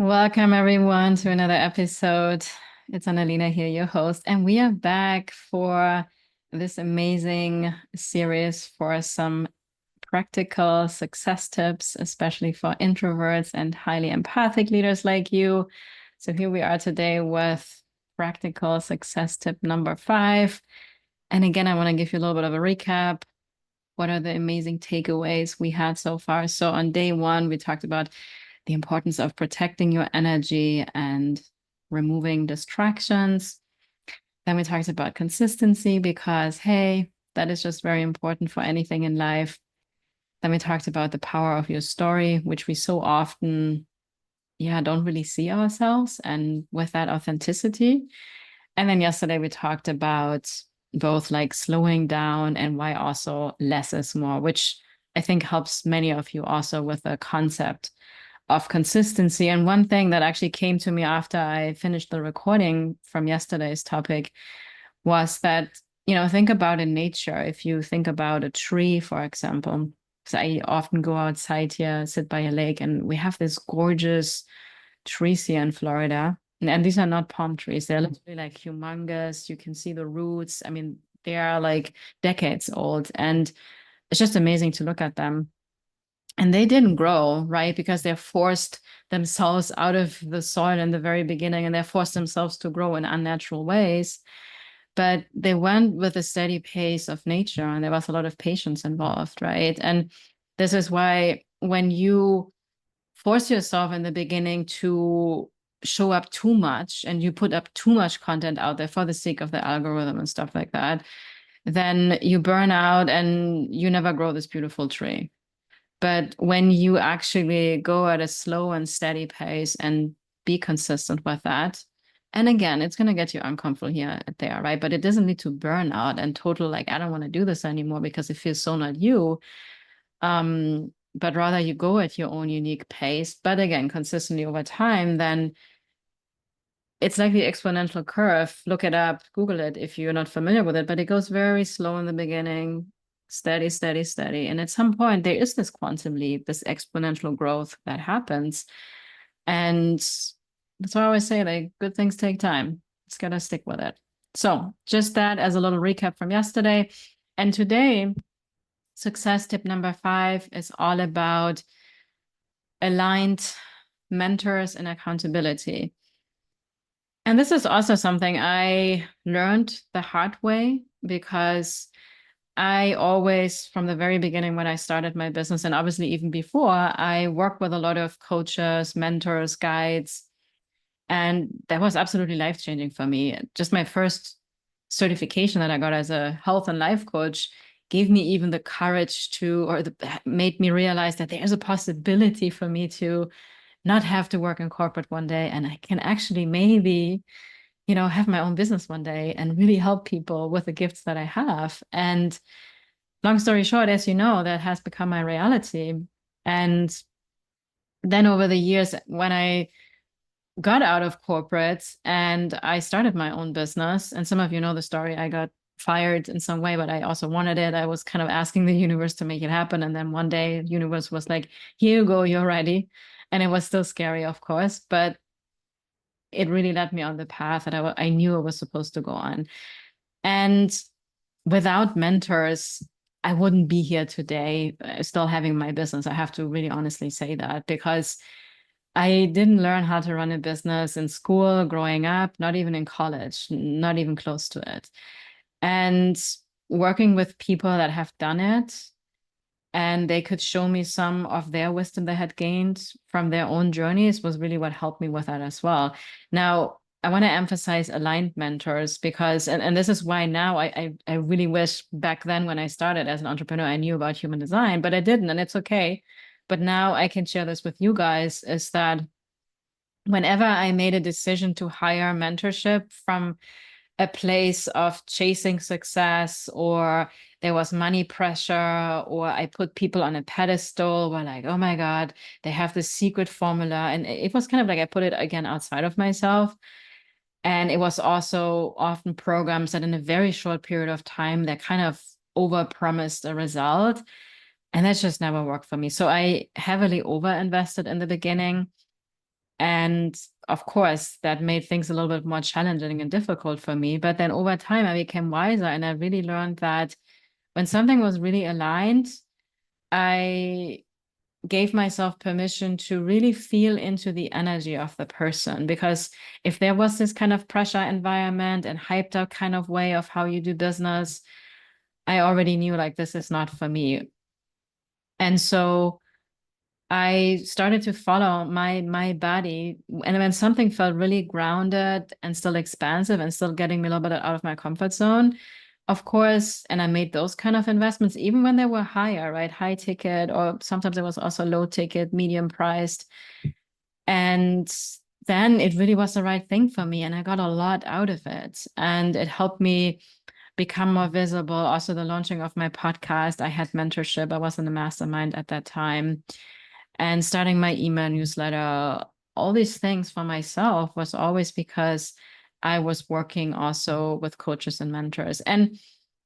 Welcome, everyone, to another episode. It's Annalena here, your host, and we are back for this amazing series for some practical success tips, especially for introverts and highly empathic leaders like you. So, here we are today with practical success tip number 5. And again, I want to give you a little bit of a recap. What are the amazing takeaways we had so far? So, on day 1, we talked about the importance of protecting your energy and removing distractions. Then we talked about consistency because, hey, that is just very important for anything in life. Then we talked about the power of your story, which we so often, don't really see ourselves, and with that authenticity. And then yesterday we talked about both like slowing down and why also less is more, which I think helps many of you also with the concept of consistency. And one thing that actually came to me after I finished the recording from yesterday's topic was that, think about in nature. If you think about a tree, for example, because I often go outside here, sit by a lake, and we have this gorgeous trees here in Florida. And these are not palm trees. They're literally like humongous. You can see the roots. I mean, they are like decades old. And it's just amazing to look at them. And they didn't grow, right? Because they forced themselves out of the soil in the very beginning, and they forced themselves to grow in unnatural ways. But they went with a steady pace of nature, and there was a lot of patience involved, right? And this is why when you force yourself in the beginning to show up too much and you put up too much content out there for the sake of the algorithm and stuff like that, then you burn out and you never grow this beautiful tree. But when you actually go at a slow and steady pace and be consistent with that, and again, it's going to get you uncomfortable here and there, right? But it doesn't lead to burnout and total, like, I don't want to do this anymore because it feels so not you. But rather you go at your own unique pace, but again, consistently over time, then it's like the exponential curve. Look it up, Google it if you're not familiar with it, but it goes very slow in the beginning, steady, steady, steady. And at some point, there is this quantum leap, this exponential growth that happens. And that's why I always say, like, good things take time. It's got to stick with it. So, just that as a little recap from yesterday. And today, success tip number 5 is all about aligned mentors and accountability. And this is also something I learned the hard way because I always, from the very beginning when I started my business, and obviously even before, I worked with a lot of coaches, mentors, guides, and that was absolutely life-changing for me. Just my first certification that I got as a health and life coach gave me even the courage to, made me realize that there's a possibility for me to not have to work in corporate one day, and I can actually maybe, have my own business one day and really help people with the gifts that I have. And long story short, as you know, that has become my reality. And then over the years, when I got out of corporate and I started my own business, and some of you know the story, I got fired in some way, but I also wanted it. I was kind of asking the universe to make it happen. And then one day the universe was like, here you go, you're ready. And it was still scary, of course, but it really led me on the path that I knew I was supposed to go on. And without mentors, I wouldn't be here today, still having my business. I have to really honestly say that because I didn't learn how to run a business in school, growing up, not even in college, not even close to it. And working with people that have done it, and they could show me some of their wisdom they had gained from their own journeys was really what helped me with that as well. Now, I want to emphasize aligned mentors because, and this is why now I really wish back then when I started as an entrepreneur, I knew about human design, but I didn't, and it's okay. But now I can share this with you guys is that whenever I made a decision to hire mentorship from a place of chasing success, or there was money pressure, or I put people on a pedestal where like, oh my God, they have this secret formula. And it was kind of like I put it again outside of myself. And it was also often programs that in a very short period of time, that kind of over promised a result. And that just never worked for me. So I heavily over invested in the beginning. And of course, that made things a little bit more challenging and difficult for me. But then over time, I became wiser, and I really learned that when something was really aligned, I gave myself permission to really feel into the energy of the person. Because if there was this kind of pressure environment and hyped up kind of way of how you do business, I already knew like this is not for me. And so I started to follow my body. And when something felt really grounded and still expansive and still getting me a little bit out of my comfort zone, of course, and I made those kind of investments, even when they were higher, right? High ticket, or sometimes it was also low ticket, medium priced. And then it really was the right thing for me. And I got a lot out of it. And it helped me become more visible. Also, the launching of my podcast, I had mentorship. I was in the mastermind at that time. And starting my email newsletter, all these things for myself was always because I was working also with coaches and mentors. And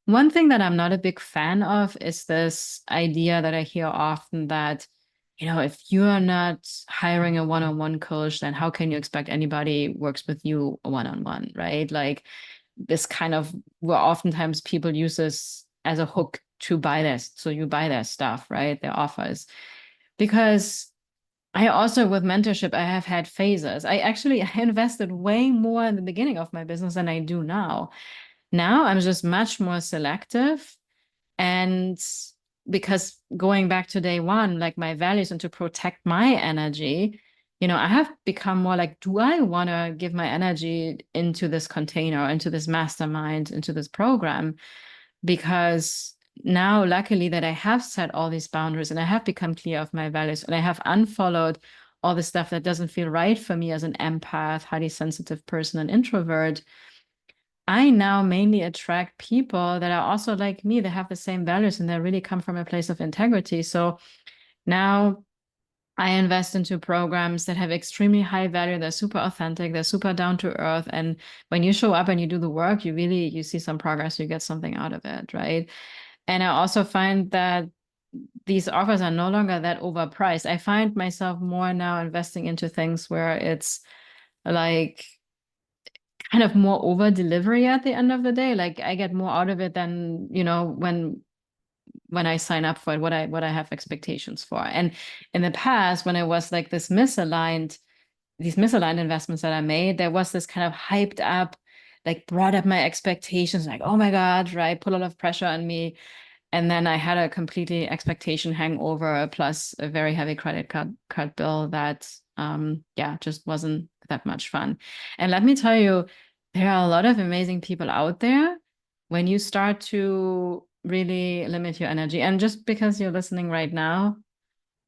one thing that I'm not a big fan of is this idea that I hear often that, if you are not hiring a one-on-one coach, then how can you expect anybody works with you one-on-one, right? Like this kind of, where oftentimes people use this as a hook to buy this. So you buy their stuff, right? Their offers. Because I also, with mentorship, I have had phases. I invested way more in the beginning of my business than I do now. Now I'm just much more selective. And because going back to day one, like my values and to protect my energy, I have become more like, do I want to give my energy into this container, into this mastermind, into this program? Because now, luckily, that I have set all these boundaries and I have become clear of my values and I have unfollowed all the stuff that doesn't feel right for me as an empath, highly sensitive person, an introvert, I now mainly attract people that are also like me, that have the same values and they really come from a place of integrity. So now I invest into programs that have extremely high value. They're super authentic. They're super down to earth. And when you show up and you do the work, you see some progress, you get something out of it, right? And I also find that these offers are no longer that overpriced. I find myself more now investing into things where it's like kind of more over delivery at the end of the day. Like I get more out of it than, when I sign up for it, what I have expectations for. And in the past, when it was like these misaligned investments that I made, there was this kind of hyped up, like brought up my expectations, like, oh my God, right? Put a lot of pressure on me. And then I had a completely expectation hangover plus a very heavy credit card bill that, just wasn't that much fun. And let me tell you, there are a lot of amazing people out there when you start to really limit your energy. And just because you're listening right now,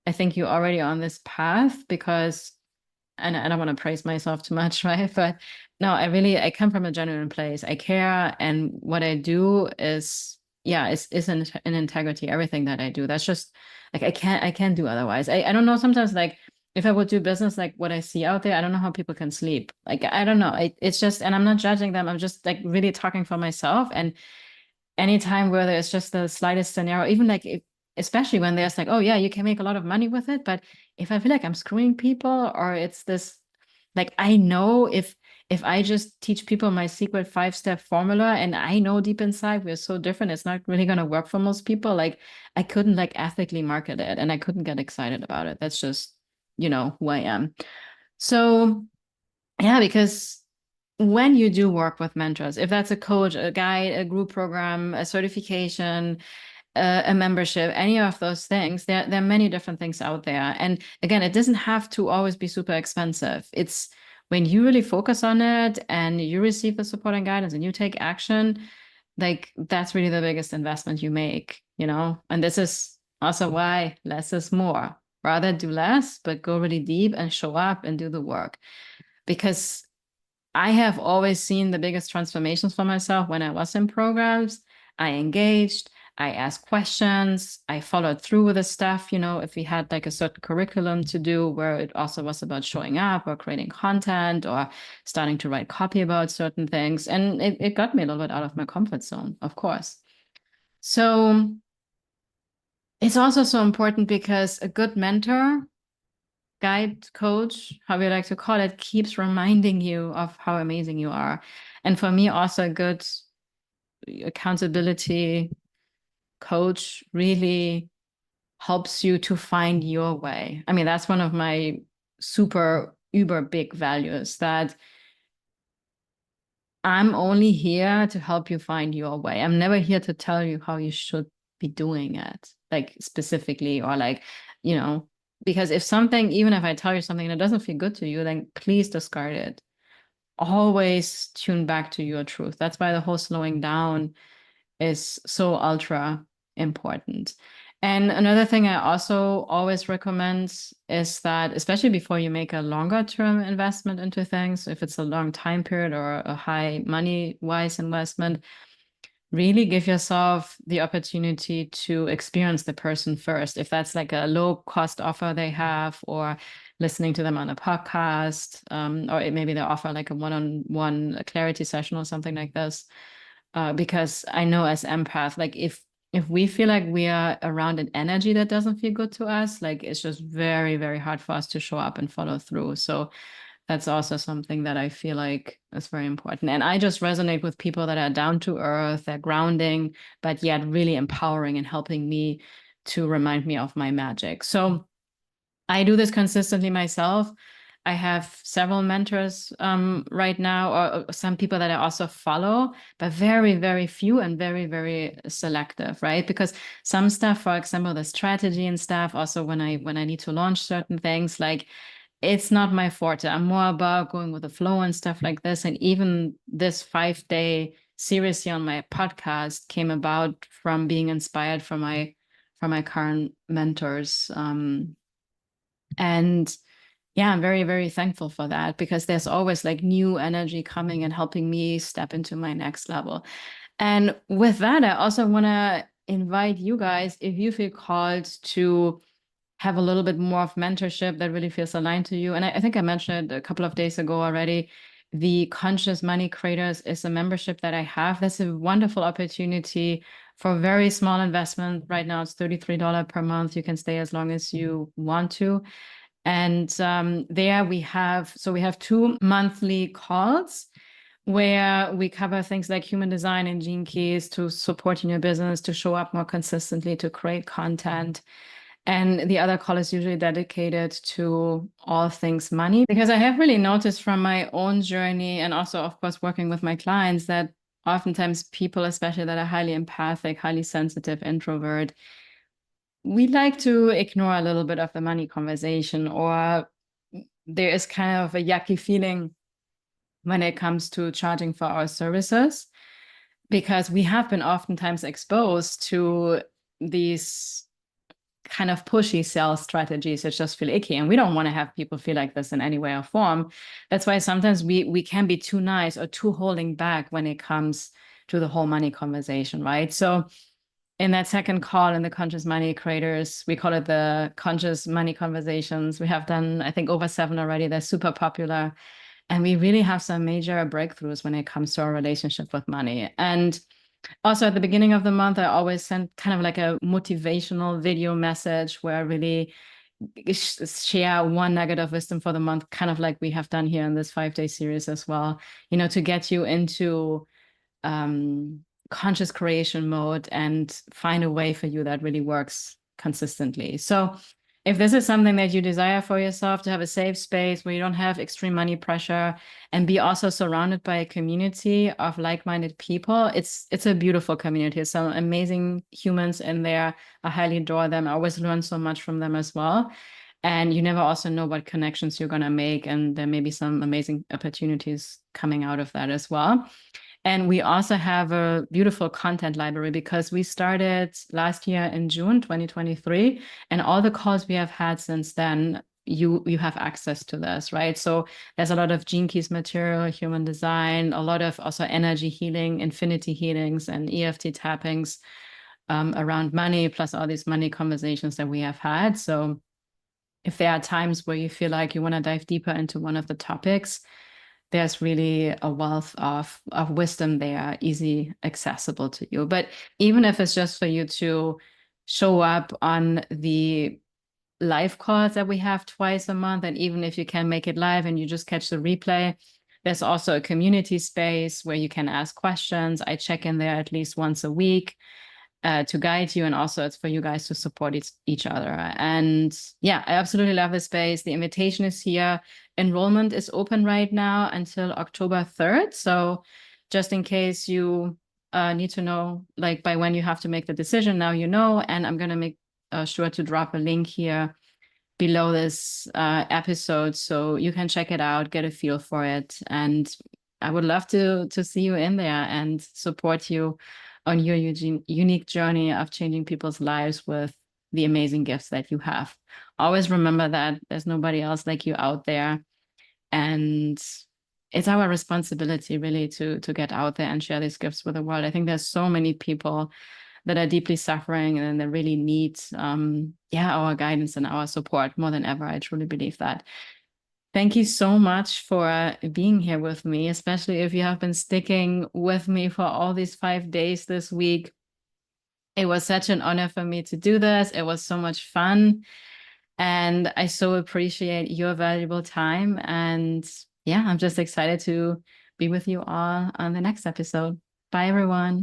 I think you're already on this path because, and I don't want to praise myself too much, right? But no, I come from a genuine place. I care. And what I do is, is in integrity, everything that I do. That's just like, I can't do otherwise. I don't know. Sometimes like if I would do business, like what I see out there, I don't know how people can sleep. Like, I don't know. It's just, and I'm not judging them. I'm just like really talking for myself. And anytime where there's just the slightest scenario, even like especially when there's like, oh yeah, you can make a lot of money with it, but if I feel like I'm screwing people, or it's this, like I know if I just teach people my secret 5-step formula, and I know deep inside we're so different, it's not really going to work for most people. Like I couldn't like ethically market it, and I couldn't get excited about it. That's just, who I am. So yeah, because when you do work with mentors, if that's a coach, a guide, a group program, a certification, a membership, any of those things, there are many different things out there. And again, it doesn't have to always be super expensive. It's when you really focus on it and you receive the support and guidance and you take action, like that's really the biggest investment you make, And this is also why less is more. Rather do less, but go really deep and show up and do the work. Because I have always seen the biggest transformations for myself when I was in programs. I engaged, I asked questions, I followed through with the stuff, if we had like a certain curriculum to do where it also was about showing up or creating content or starting to write copy about certain things. And it got me a little bit out of my comfort zone, of course. So it's also so important because a good mentor guide, coach, how you like to call it, keeps reminding you of how amazing you are. And for me, also a good accountability coach really helps you to find your way. I mean, that's one of my super uber big values, that I'm only here to help you find your way. I'm never here to tell you how you should be doing it, like specifically, or like, you know, because if something, even if I tell you something that doesn't feel good to you, then please discard it. Always tune back to your truth. That's why the whole slowing down is so ultra important. And another thing I also always recommend is that, especially before you make a longer term investment into things, if it's a long time period or a high money wise investment, really give yourself the opportunity to experience the person first. If that's like a low cost offer they have, or listening to them on a podcast, or maybe they offer like a one-on-one clarity session or something like this. Because I know as empath, like if we feel like we are around an energy that doesn't feel good to us, like it's just very, very hard for us to show up and follow through. So that's also something that I feel like is very important. And I just resonate with people that are down to earth, they're grounding, but yet really empowering and helping me to remind me of my magic. So I do this consistently myself. I have several mentors right now, or some people that I also follow, but very, very few and very, very selective, right? Because some stuff, for example, the strategy and stuff, also when I need to launch certain things, like it's not my forte. I'm more about going with the flow and stuff like this. And even this 5-day series here on my podcast came about from being inspired from my current mentors. And yeah, I'm very, very thankful for that, because there's always like new energy coming and helping me step into my next level. And with that, I also want to invite you guys, if you feel called to have a little bit more of mentorship that really feels aligned to you. And I think I mentioned it a couple of days ago already. The Conscious Money Creators is a membership that I have. That's a wonderful opportunity for very small investment. Right now, it's $33 per month. You can stay as long as you want to. And there we have 2 monthly calls where we cover things like human design and gene keys to support in your business, to show up more consistently, to create content. And the other call is usually dedicated to all things money, because I have really noticed from my own journey, and also, of course, working with my clients, that oftentimes people, especially that are highly empathic, highly sensitive, introvert, we like to ignore a little bit of the money conversation, or there is kind of a yucky feeling when it comes to charging for our services, because we have been oftentimes exposed to these kind of pushy sales strategies that just feel icky, and we don't want to have people feel like this in any way or form. That's why sometimes we can be too nice or too holding back when it comes to the whole money conversation, right? So in that second call in the Conscious Money Creators, we call it the Conscious Money Conversations. We have done, I think, over 7 already. They're super popular. And we really have some major breakthroughs when it comes to our relationship with money. And also at the beginning of the month, I always send kind of like a motivational video message where I really share one nugget of wisdom for the month, kind of like we have done here in this 5-day series as well, to get you into conscious creation mode and find a way for you that really works consistently. So if this is something that you desire for yourself, to have a safe space where you don't have extreme money pressure and be also surrounded by a community of like-minded people, it's a beautiful community. There's some amazing humans in there. I highly adore them. I always learn so much from them as well. And you never also know what connections you're going to make. And there may be some amazing opportunities coming out of that as well. And we also have a beautiful content library, because we started last year in June 2023, and all the calls we have had since then, you have access to this, right? So there's a lot of Gene Keys material, human design, a lot of also energy healing, infinity healings, and EFT tappings around money, plus all these money conversations that we have had. So if there are times where you feel like you want to dive deeper into one of the topics, there's really a wealth of wisdom there, easy accessible to you. But even if it's just for you to show up on the live calls that we have twice a month. And even if you can make it live and you just catch the replay, there's also a community space where you can ask questions. I check in there at least once a week to guide you. And also it's for you guys to support each other. And yeah, I absolutely love this space. The invitation is here. Enrollment is open right now until October 3rd. So just in case you need to know like by when you have to make the decision, now you know. And I'm going to make sure to drop a link here below this episode so you can check it out, get a feel for it. And I would love to see you in there and support you on your unique journey of changing people's lives with the amazing gifts that you have. Always remember that there's nobody else like you out there. And it's our responsibility really to get out there and share these gifts with the world. I think there's so many people that are deeply suffering and they really need our guidance and our support more than ever. I truly believe that. Thank you so much for being here with me, especially if you have been sticking with me for all these 5 days this week. It was such an honor for me to do this. It was so much fun. And I so appreciate your valuable time. And yeah, I'm just excited to be with you all on the next episode. Bye, everyone.